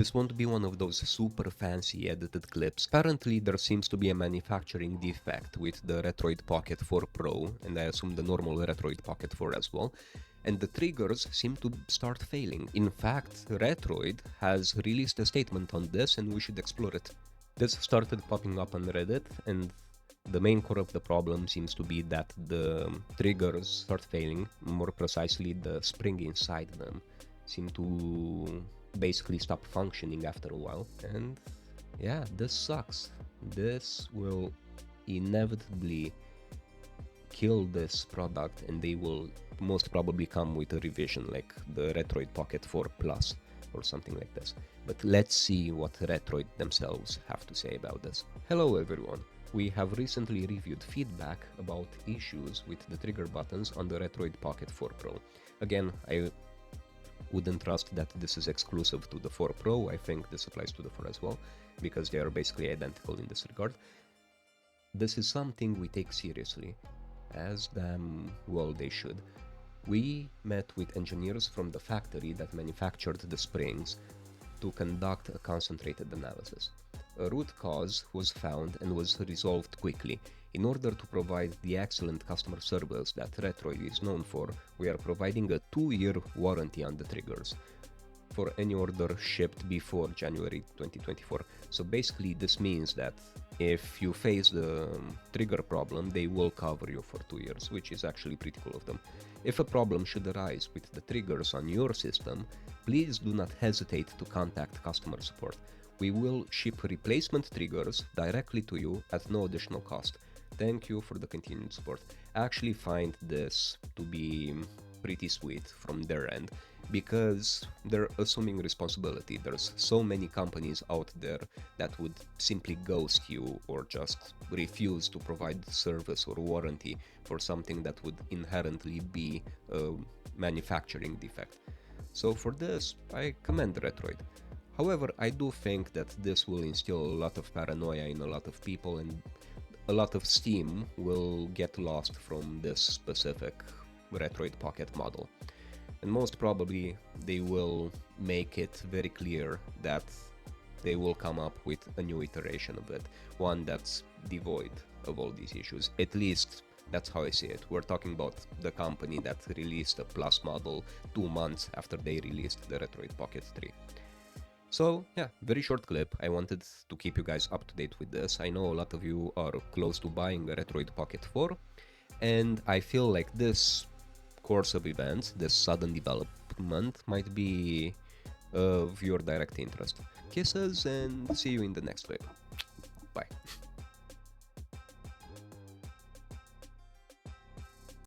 This won't be one of those super fancy edited clips. Apparently there seems to be a manufacturing defect with the Retroid Pocket 4 Pro, and I assume the normal Retroid Pocket 4 as well, and the triggers seem to start failing. In fact, Retroid has released a statement on this and we should explore it. This started popping up on Reddit, and the main core of the problem seems to be that the triggers start failing, more precisely the spring inside them seem to basically stop functioning after a while, and yeah, this sucks. This will inevitably kill this product, and they will most probably come with a revision like the Retroid Pocket 4 Plus or something like this. But let's see what Retroid themselves have to say about this. Hello everyone! We have recently reviewed feedback about issues with the trigger buttons on the Retroid Pocket 4 Pro. Again, I wouldn't trust that this is exclusive to the 4 Pro. I think this applies to the 4 as well, because they are basically identical in this regard. This is something we take seriously, as damn well they should. We met with engineers from the factory that manufactured the springs to conduct a concentrated analysis. A root cause was found and was resolved quickly. In order to provide the excellent customer service that Retroid is known for, we are providing a 2-year warranty on the triggers for any order shipped before January 2024. So basically this means that if you face the trigger problem, they will cover you for 2 years, which is actually pretty cool of them. If a problem should arise with the triggers on your system, please do not hesitate to contact customer support. We will ship replacement triggers directly to you at no additional cost. Thank you for the continued support. I actually find this to be pretty sweet from their end, because they're assuming responsibility. There's so many companies out there that would simply ghost you or just refuse to provide service or warranty for something that would inherently be a manufacturing defect. So for this, I commend Retroid. However, I do think that this will instill a lot of paranoia in a lot of people, and a lot of steam will get lost from this specific Retroid Pocket model. And most probably they will make it very clear that they will come up with a new iteration of it, one that's devoid of all these issues. At least that's how I see it. We're talking about the company that released a Plus model 2 months after they released the Retroid Pocket 3. So yeah, very short clip. I wanted to keep you guys up to date with this. I know a lot of you are close to buying a Retroid Pocket 4, and I feel like this course of events, this sudden development, might be of your direct interest. Kisses, and see you in the next video. Bye.